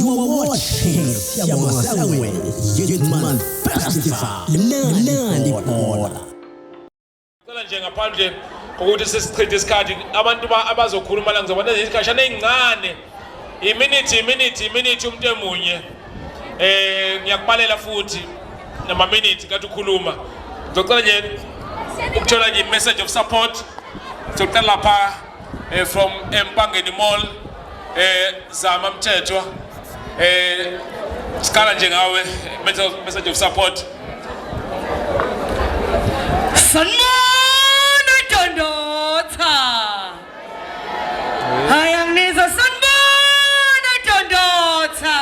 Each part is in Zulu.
You are watching Siyabonga Sangweni Youthman Festival Nandi Bola. Cela nje ngaphandle ukuthi sesichithe isikhathi abantu abazokhuluma la ngizobona izikashana ezincane iminute umuntu emunye ngiyakubalela futhi nama minute kathi ukhuluma ngicela nje ukuthola nje message of support sokuqala lapha from Empangeni Mall Zama Mthethwa sikala nje ngawe message of support. Sanibona Dondotha. Hayangizwa sanibona Dondotha.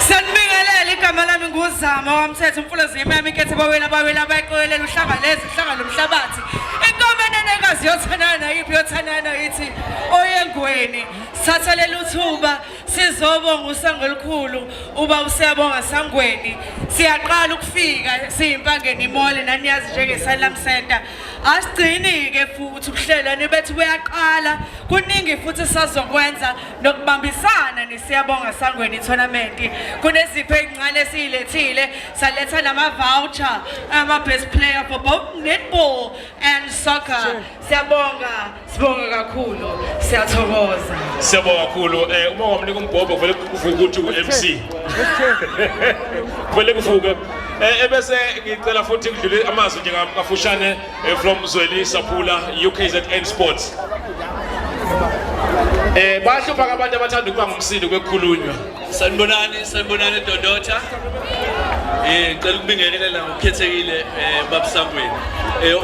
Sanibingelela igama lami nguZama waMthetho umfuluzi yami ikhethe bawela abayiqokelela uhlanga lomhlabathi. Inkomo enenekazi yothanana yiphi yothanana yithi oyengweni sathalela uthuba sizobonga usango olukhulu uba usiyabonga Sangweni siyaqala ukufika siyimpangeni Mall naniyazi njengeSalam Center asigcini ke futhi ubuhlelwane bethu buyaqala kuningi futhi sazokwenza nokubambisana nesiyabonga Sangweni tournament kunezipho ezincane esiyilethile saletha nama voucher ama best player for both netball and soccer. Siyabonga kakhulu siyathokoza. Siyabonga kakhulu uma ngamnika umbhobho vele kuvuka ukuthi uMC vele kuvuka ebese ngicela futhi ngidlule amazwi nje ngafushane from Zweli Saphula UKZN Sports. Bahlupha abantu abathanda ukuba ngumsindi kwekukhulunywa. Sanibonani Dondotha. Ngicela ukubingelela ngokukhethekile baba Sangweni.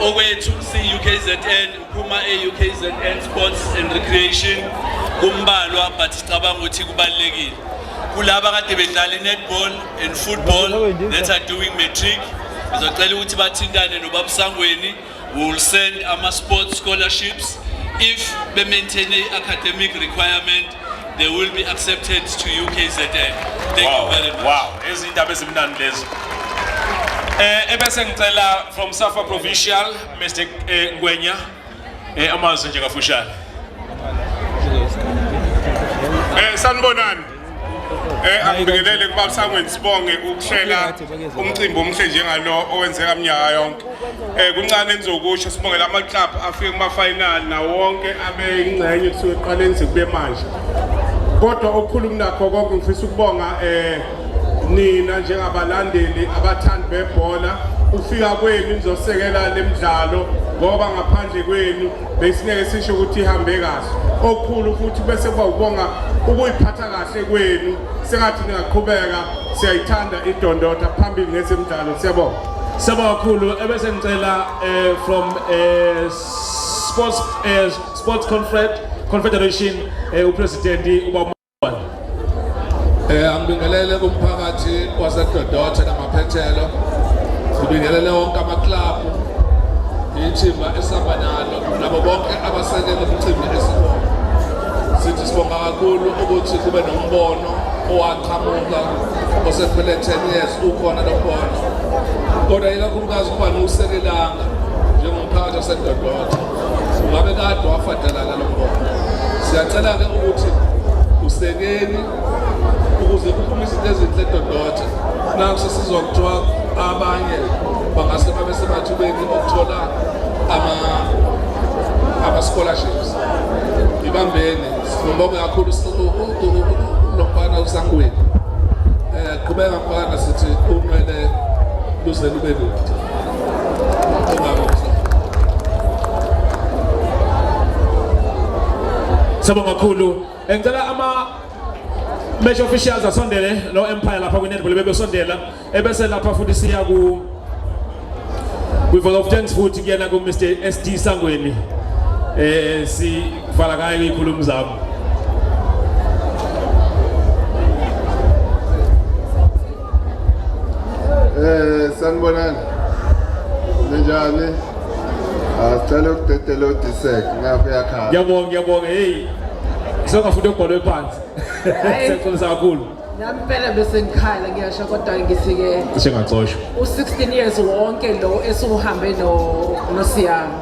Okwethu si UKZN uphuma UKZN Sports and Recreation kumbalwa but sicabanga ukuthi kubalekile. Kulaba kade bedlala netball and football that are doing matric. Ngizocela ukuthi bathintane nobaba Sangweni. We will send ama sports scholarships. If they maintain the academic requirement, they will be accepted to UKZN. Thank you very much. Wow, izindaba ezimnandi lezo. Ebese ngicela from Safa Provincial Mr. Ngwenya amazwi nje kafushane. Sanibonani. Angibingelele kubaba Sangweni sibonge ukuhlela umcimbi omhle njengalo owenzeka minyaka yonke. Kuncane engizokusho sibongela ama club afike kuma final na wonke abe ingcenye kusuke eqaleni sikube manje. Kodwa okukhulu kunakho konke ngifisa ukubonga nina njengabalandeli abathandi bebhola ufika kwenu nizosekela lemidlalo ngoba ngaphandle kwenu besingeke sisho ukuthi ihambe kahle. Okukhulu futhi bese kubonga ukuyiphatha kahle kwenu sengathi ningaqhubeka siyayithanda iDondotha phambili ngezemidlalo siyabonga. Siyabonga kakhulu ebese ngicela from Sports Confederation upresident uba angibingelele kumphakathi waseDondotha namaphethelo sibingelele wonke ama club ithimba esihamba nalo nabo bonke abasekela umcimbi esikhona sithi sibonga kakhulu ukuthi kube nombono owaqhamuka osephele 10 years ukhona lokhona kodwa ikakhulukazi kuba nosekelanga njengomphakathi waseDondotha ungabe kade wafadalana lo mbono siyacela ke ukuthi usekeni ukuze kuphume izinto ezinhle eDondotha nakuso sizokuthiwa abanye bangase babe semathubeni okuthola ama scholarships ibambene sibonga kakhulu lokubana uSangweni qhubeka ngaphandle sithi unwele luze lube lude Siyabonga kakhulu ngicela ama match officials asondele no Empire lapha ku netball bebesondela ebese lapha futhi siya ku vote of thanks futhi kuyena ku Mr. SD Sangweni sivala kaye ikhulumo zabo. Sanibonani. Njani? Sicela ukudedela udisek ngapha ekhaya. Ngiyabonga hey. Sokafunda ukubhola phansi. Sekuxolisa kakhulu. Nami phela bese ngikhala ngiyasho kodwa ngifike sengaxoshwa u16 years wonke lo esuhambe no Siyama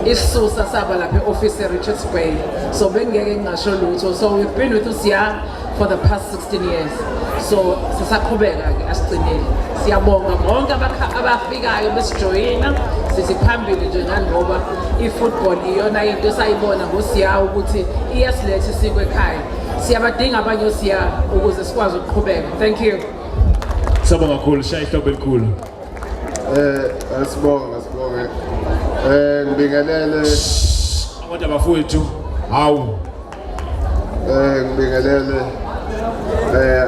isisusa saba lapha eoffice Richards Bay so bengeke ngingasho lutho so we've been with Siyama for the past 16 years. So sisaqhubeka ke asigcinele. Siyabonga bonke abafikayo besijoyina sisiphambili nje nanoba ifootball iyona into esayibona ngosiyawo ukuthi iyasiletha isiko ekhaya. Siyabadinga abanye osiyawo ukuze sikwazi ukuqhubeka. Thank you. Sabonga kakhulu, shaya ihlobo elikhulu. Asibonga. Ngibingelele Abantu abafowethu, hawu. Ngibingelele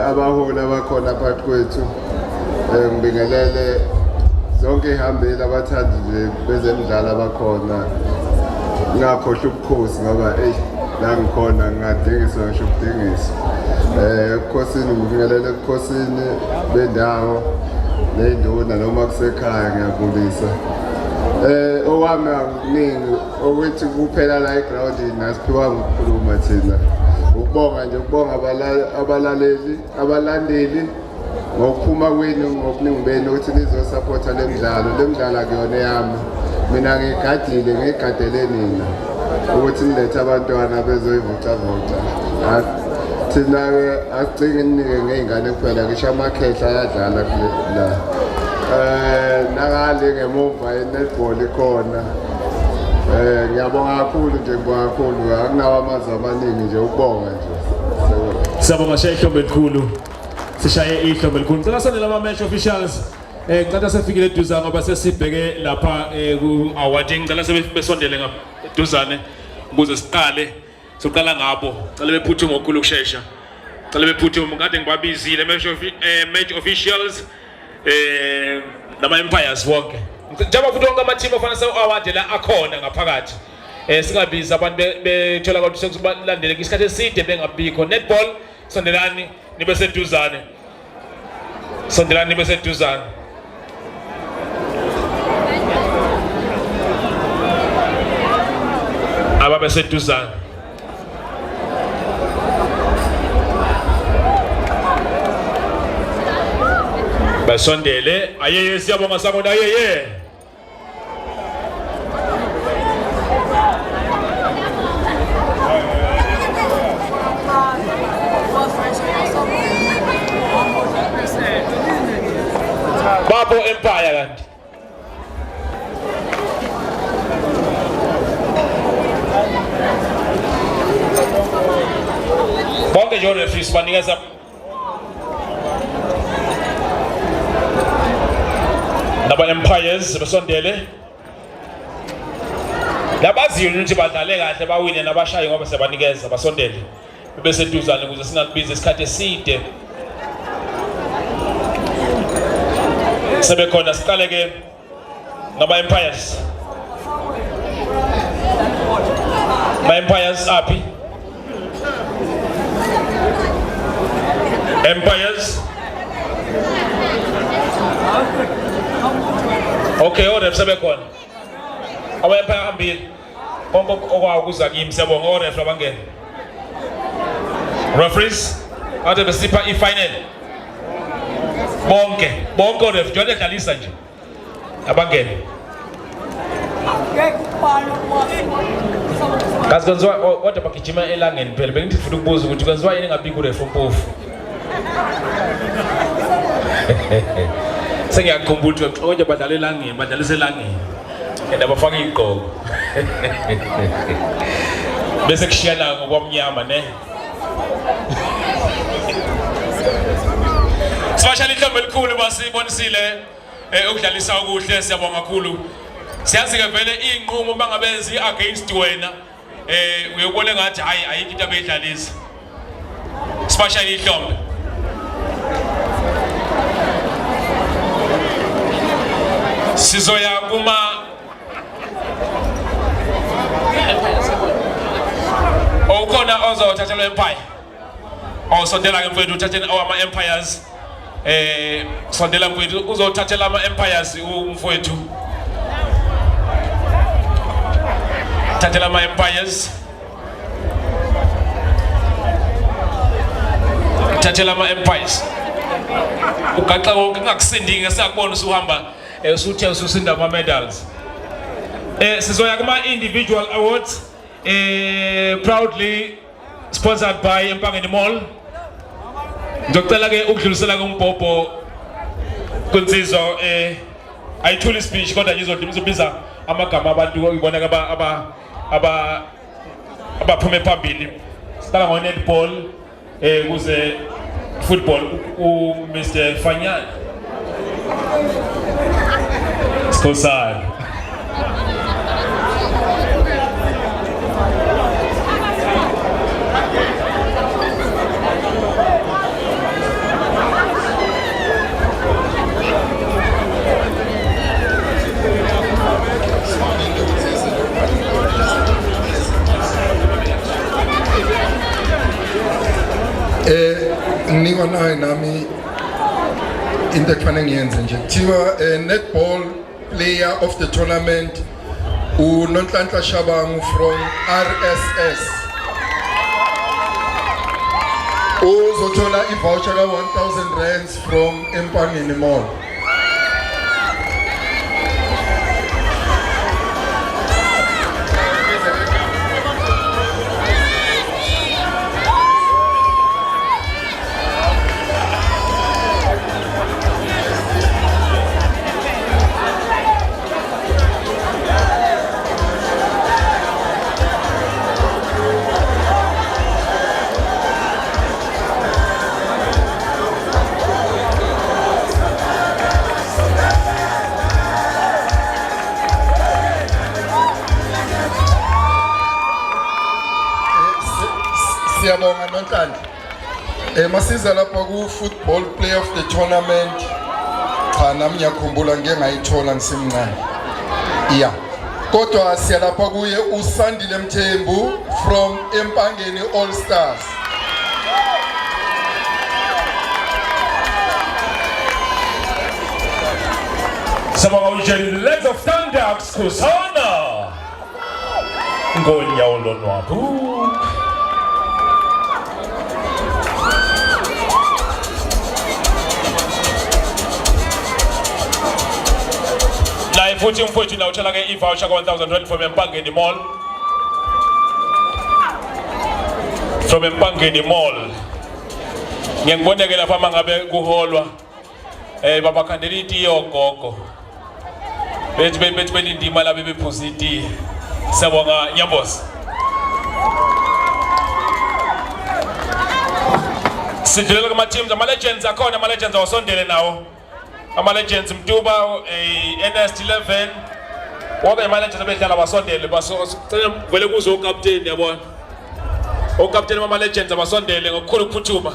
abaholi abakhona phakathi kwethu. Ngibingelele zonke ihambile abathandi nje bezemidlalo abakhona. Ngakhohlwa ubukhosi ngoba la ngikhona ngingadingiswa ngisho ukudingisa. Ebukhosini ngibingelele ebukhosini bendawo ney'nduna noma kusekhaya ngiyabulisa. Owami akuningi ukuthi kuphela la egroundini asiphiwanga ukukhuluma thina. Ukubonga nje ukubonga abalandeli ngokuphuma kwenu ngokuningi benu ukuthi nizosupporta le midlalo akuyona eyami. Mina ngigadele nina ukuthi nilethe abantwana bezoyivocavoca. Thina-ke asigcine ninike ngey'ngane kuphela ngisho amakhehla ayadlala la. Nangale ngemuva i-netball ikhona. Ngiyabonga kakhulu nje akunawo amazwi amaningi nje ukubonga nje. Siyabonga shaya ihlobo elikhulu. Sishaye ihlobo elikhulu. Ngicela sonela ama-match officials. Ngicela sefikile eduzane ngoba sesibheke lapha ku-awarding. Ngicela sebesondele eduzane ukuze siqale. Soqala ngabo. Ngicela bephuthume ngokukhulu ukushesha. Ngicela bephuthume kade ngibabizile match officials. Nama Empires wonke. Njengoba futhi wonke ama-team ofana se-award la akhona ngaphakathi. Singabiza abantu bethola ukuthi sekulandeleke isikhathi eside bengabikho. Netball sondelani nibe seduzane. Ababe seduzane. Basondele ayeye siyabonga sabona ayeye. Babo Empire kanti. Bonke nje referees banikeza Naba Empires besondele. Labaziyo ukuthi badlale kahle bawine nabashayi ngoba sebanikeza basondele. Bese duzane ukuze singakubiza isikhathi eside. Sebekhona siqale ke Naba Empires. My Empires happy. Empires. Okay, order sebekhona. Awa Empire ambili. Konke okwakuza kimi siyabonga order abangena. Referees, ade besipha i-final. Bonke order jwale dlalisa nje. Abangena. Kazenzwa kodwa bagijima elangeni phela bengithi futhi ukubuza ukuthi kwenziwa yini ngabika uref umpofu. Sengiyakhumbula ukuthi konke badlala elangeni, badlalisa elangeni. Abafaka igqoko. Bese kushiyana ngokwamnyama ne. Sibashali ihlobo elikhulu basibonisile ukudlalisa okuhle siyabonga kakhulu. Siyazi ke vele inqumo bangabenzi against wena uyobona ngathi hayi ayikho into abeyidlalisa. Sibashali ihlobo. Sizoya kuma Okona ozothatha lo Empire. Sondela ke mfowethu uthathele ama Empires. Sondela mfowethu uzothathela ama Empires umfowethu. Thathela ama Empires. Thathela ama Empires. Ugaxa wonke ngakusindingi ngesakubona usuhamba usuthe ususinda ama medals. Sizoya kuma individual awards proudly sponsored by Empangeni Mall. Ngicela ke ukudlulisela kumbhobho kunsizwa ayithuli speech kodwa ngizobiza amagama abantu ibona abaphume phambili. Siqala ngo netball kuze football Mr. Fanyana Skosana. Ningona nami into ekufanele ngiyenze nje kuthiwa netball player of the tournament uNonhlanhla Shabangu from RSS uzothola ivoucher ka 1000 rands from Empangeni Mall. Siyabonga Nonhlanhla. Masiza lapha ku football player of the tournament. Cha nami ngiyakhumbula ngeke ngayithola ngisemncane. Yeah. Kodwa siyalapha kuye uSandile Mthembu from Empangeni All Stars. Sabonga ujeli Legs of Thunder Skosana. Ngonya olonwabo. Futhi mfowethu na uthola ke ivoucher ka 1000 rand from Empangeni Mall. From Empangeni Mall. Ngiyangiboneke lapha mangabe kuholwa baba candidate yogogo. Bethi belindima la bebephuza iti. Siyabonga Nyambosi. Sidlulela kuma teams ama legends akhona ama legends awasondele nawo. Ama legends Mtuba NS11 wonke ama legends abedlala basondele basocela vele kuzo captain yabona captain ama legends abasondele ngokukhulu ukuphuthuma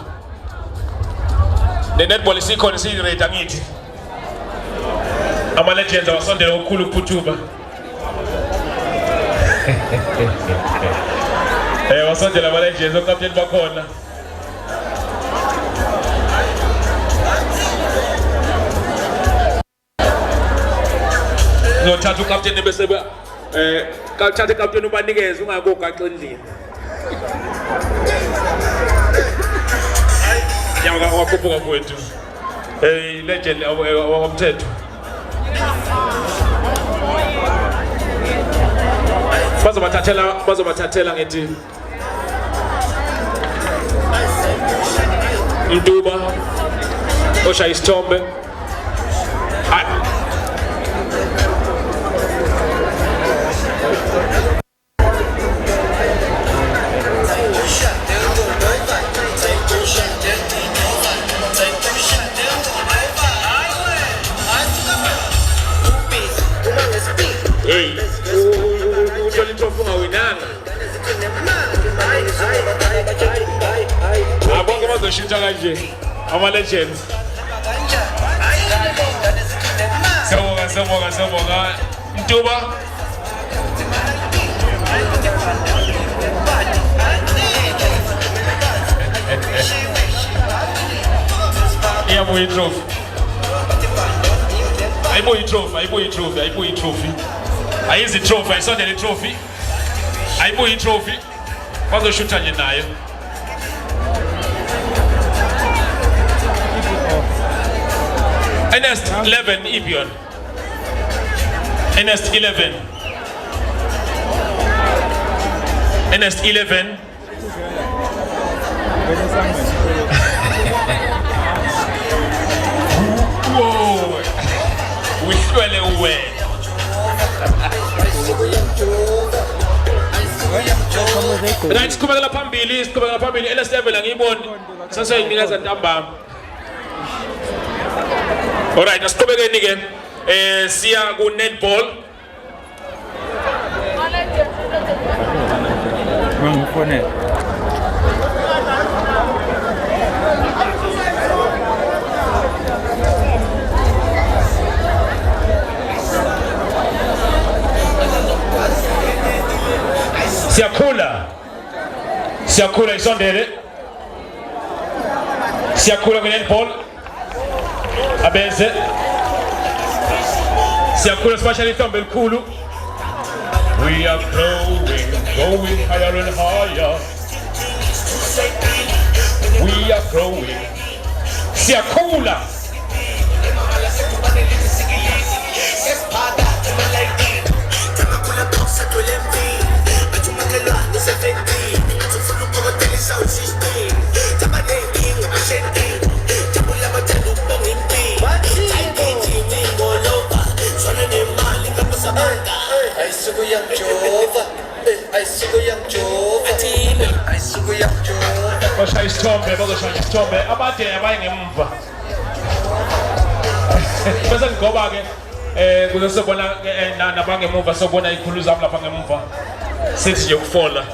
ne netball isikhona siyirate angithi ama legends abasondele ngokukhulu ukuphuthuma wasondela ama legends captain bakhona no thatha ucaptain bese thatha ucaptain ubanikeze ungakogaxa endlini yawa wakhuphuka kwethu legend womthetho bazobathathela ngithi Mtuba oshaya isithombe Shinta kanje ama legends Sawonga Mtuba Iyabuye trophy ayibuye trophy ayizi trophy ayisondele trophy ayibuye trophy bazoshutha nje nayo NS 11 Ibion. NS 11. NS 11. siqhubekela phambili LS level angiyiboni saseyinikeza ntambama. Alright, asiqhubekeni ke siya ku netball. Siyakhula isondele. Siyakhula ku netball. Abenze. Siyakhula especially Thombe elikhulu. We are going higher and higher. We are growing. Siyakhula. Bashaya isithombe abade abayingemva bese ngoba ke kuze sobona nabangemuva sobona ikhulu zami lapha ngemuva sithi nje ukufola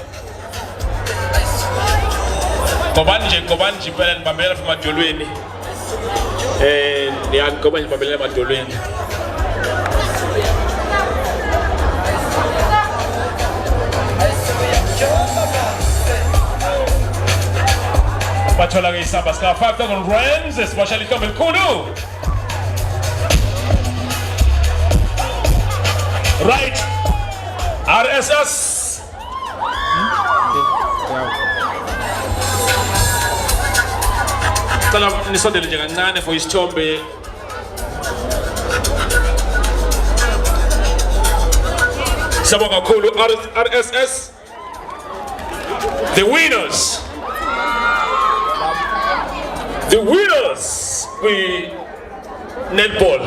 ngobani nje phela nibambela lapha emadolweni ngoba nje nibambela emadolweni. Bathola ke isamba sika 5,000 rands especially Thombe elikhulu. Right, RSS. Cala nisondele nje kancane for isithombe. Sabonga kakhulu RSS. The winners. We netball.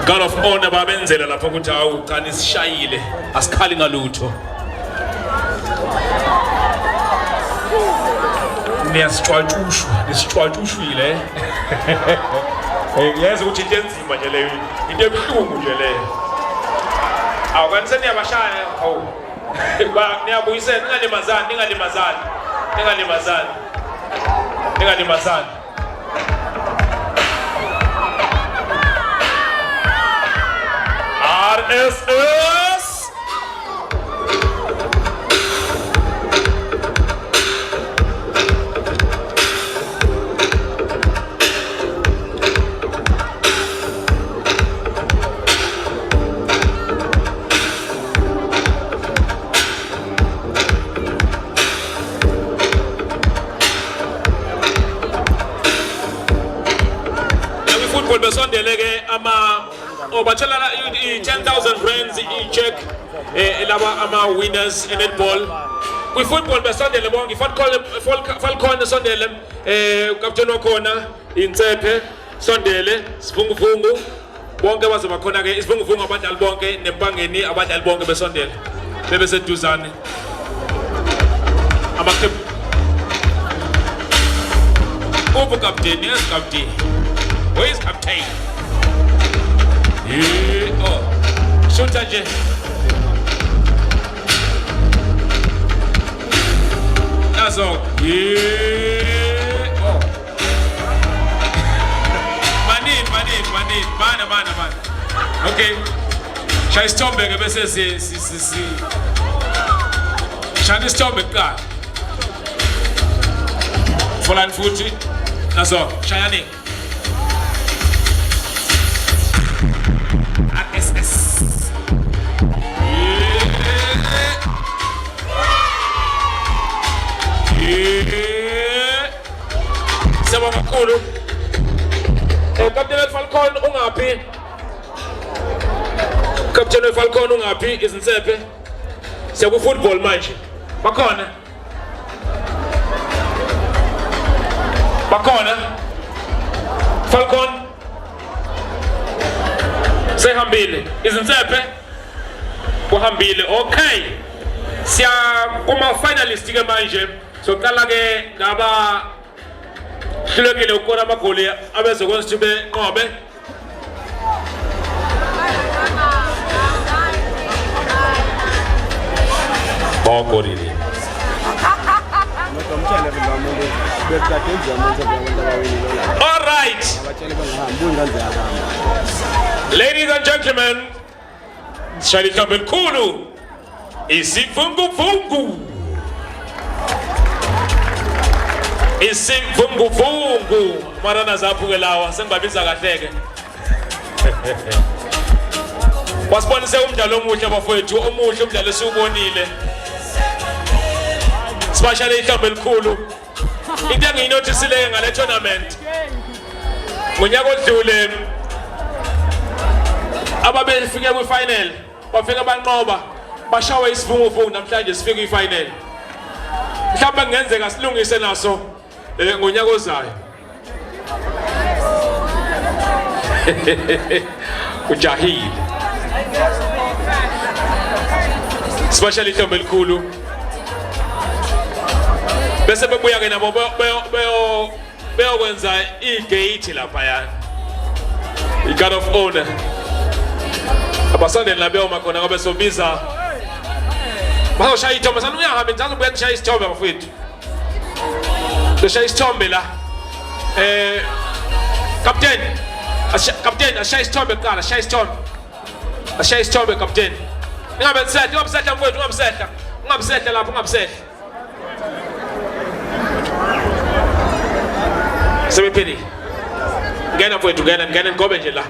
God of honor babenzela lapha ukuthi awu qani sishayile asikhali ngalutho. Nisicwatshushwile. Yazi ukuthi into enzima nje leyo, into ebuhlungu nje leyo. Awukanise niyabashaya awu. Niyabuyisela ningalimazani. RSS. Besondele ke bathola 10,000 rands i-check laba winners in netball. Kwi football besondele bonke Falcon sondele captain wakhona Intsephe sondele sivunguvungu bonke bazoba khona ke isivunguvungu abadlali bonke nempangeni abadlali bonke besondele bebe seduzane amakhep captain. Yes, captain. Where is captain? Yeah. Oh, shoot nje. Nazo. Yeah. Oh. Manin. Man. Okay. Shall isithombe ke bese si. Shall isithombe ka. Folani futhi. Nazo. Shayani. Sabonga kakhulu. Captain Falcon ungaphi? Captain Falcon ungaphi? Izintsephe. Siya ku football manje. Bakhona. Falcon. Sehambile. Izintsephe. kuhambile. Okay, siya kuma finalist ke manje soqala ke ngaba hlulekile ukona amagoli abezokwenza ukuthi benqobe. Bogorili all right, ladies and gentlemen, Shalika Belkulu isivunguvungu marana zaphukelawa sengibabiza kahleke wasibonise umdlalo omuhle bafowethu, omuhle umdlalo esiwubonile, especially ihlombe elikhulu. Into engiyinotisile ngale tournament ngonyaka odlule ababefike kwi-final bafika banqoba bashawe isivunguvungu, namhlanje sifike kwi-final. Mhlawumbe kungenzeka silungise naso ngonyaka ozayo. Ujahile especially ihlombe elikhulu, bese bebuya ke nabo beyokwenza igate lapha yana i-guard of honor. Abasondeli labeyo makhona ngoba sobiza bazoshaya ithombe. Sana uyahamba njalo ubuya kushaya isithombe bafowethu, beshaya isithombe la. Captain ashaya isithombe kuqala, ashaya isithombe captain. Ingabe nsehla mfowethu, ungabisehla lapho, ungabisehla. Sebepheli ngena mfowethu, ngena ngobe nje la.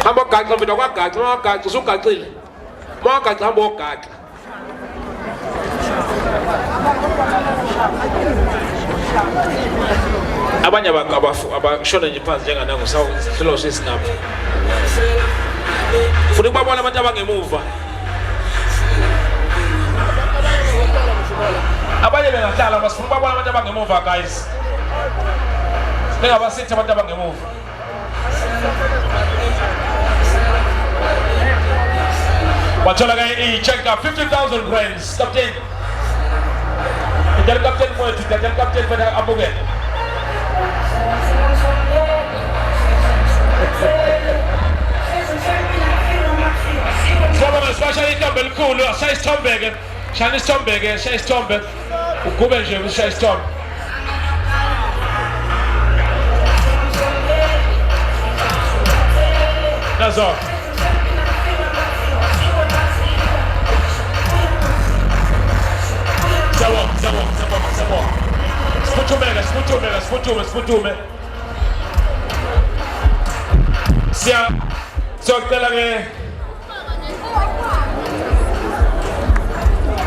Hamba gaxa mfowethu, akwagaxa, mawagaxa usugaxile, mawagaxa hamba ogaxa. Abanye abashona nje phansi njenganangu sahlelo sesinapha. Funa ukubabona abantu abangemuva. Abanye bengahlala basifuna ukubabona abantu abangemuva guys. Bengabasithi abantu abangemuva. Wathola ke i-check ka 50,000 rands. Captain. Jadi kapten mewethu, jadi kapten pada abuke. Sama spesial ihlombe elikhulu, ashaya isithombe-ke, shana isithombe-ke, shaya isithombe. Ugube nje ushaya isithombe. Nazo. Sabon. Siphutume. Siyacela ke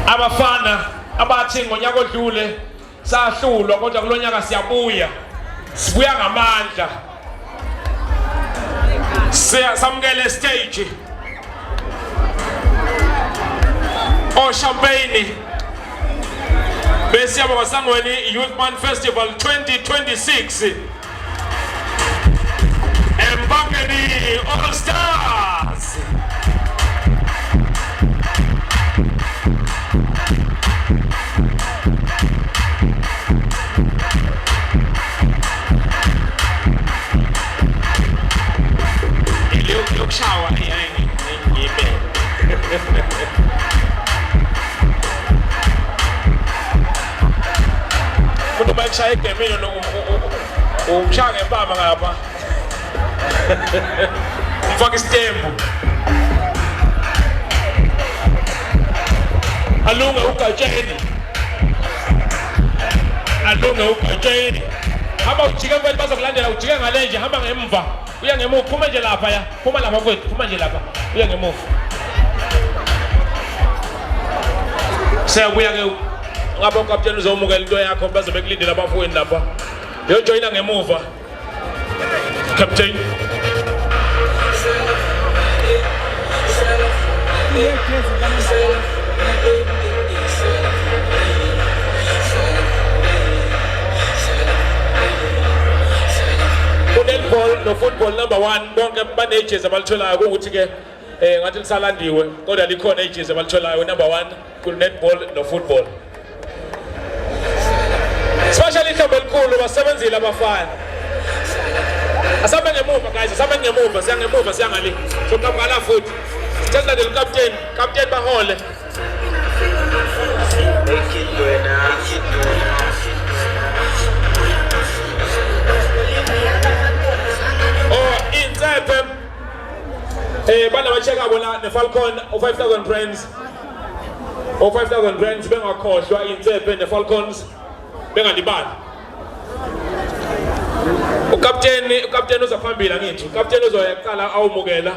abafana abathi ngonyaka odlule sahlulwa, kodwa kulonyaka sibuya ngamandla. Samukele stage champagne bese yabo Sangweni Youth Man Festival 2026 Mbangeni All Stars. Look shower Kudu baik saya kemini umshaya ngempama ngapha. Mfaka isitembu. Alunga ukatsheni. Hamba ujike mfethu bazokulandela, ujike ngale nje, hamba ngemva. Uya ngemuva, phuma nje lapha ya. Phuma lapha mfethu, phuma nje lapha. Uya ngemuva. Siyabuya ke ngapha ukapteni uzomukela into yakho baze bekulindela abafowenu lapha. Yo joina ngemuva. Captain. Football number 1 bonke banejezi abalitholayo ukuthi ke ngathi lisalandiwe kodwa likhona ejezi abalitholayo number 1 ku netball no football. Especially ihlobo elikhulu basebenzile abafana. Asabe ngemuva guys, asabe ngemuva, siyangemuva siyangale. So kamkala futhi. Sicela le captain bahole. Intsephe bana bacheka bona ne Falcon o 5000 rands. O 5000 rands bengakhohlwa intsephe ne Falcons bengalibali. Ukapteni uzaphambili ngithi. Ukapteni uzoyaqala awumukela.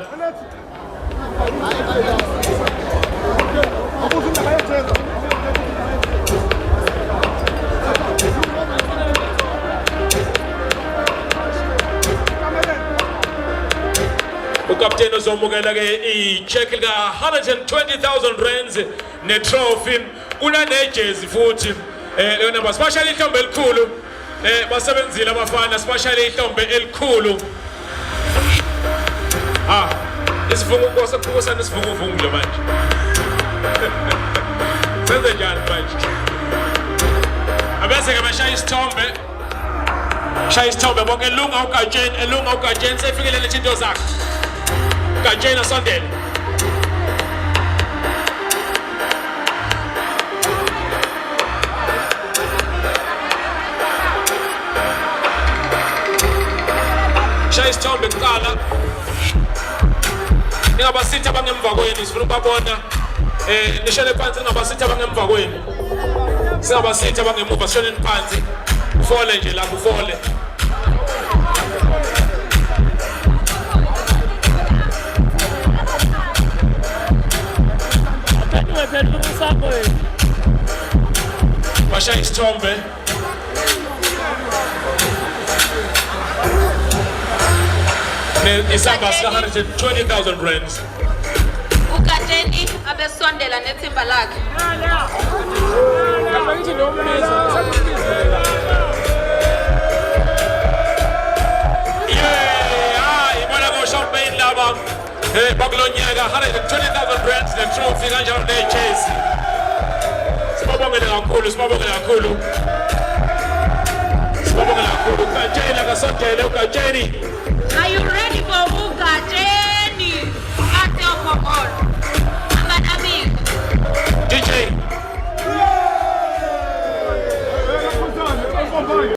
Ukapteni uzomukela ke i-check lika 120,000 rands ne trophy una nejezi futhi leyo number especially ihlombe elikhulu basebenzile abafana especially ihlombe elikhulu isifungo kwasakhusa nesivunguvungu nje manje senze njani manje abese ke bashaya isithombe bonke elunga ugatsheni sefikele lezinto zakhe ugatsheni asondele shaya isithombe kuqala ingabasithi abangemva kwenu sifuna ukubabona nishele phansi ingabasithi abangemva kwenu singabasithi abangemuva sishoneni phansi ufole nje lapho ufole bashaya isithombe isamba sika 120,000 rands ugatsheni abesondela nethimba lakhe ibona ko-champagne laba bakulonyaka 120,000 rands ne-trophy kanjalo nejezi sibabongele kakhulu ugatsheni akasondele ugatsheni. Are you ready for Ugatsheni? Ate okhokolo. Amanamiko. DJ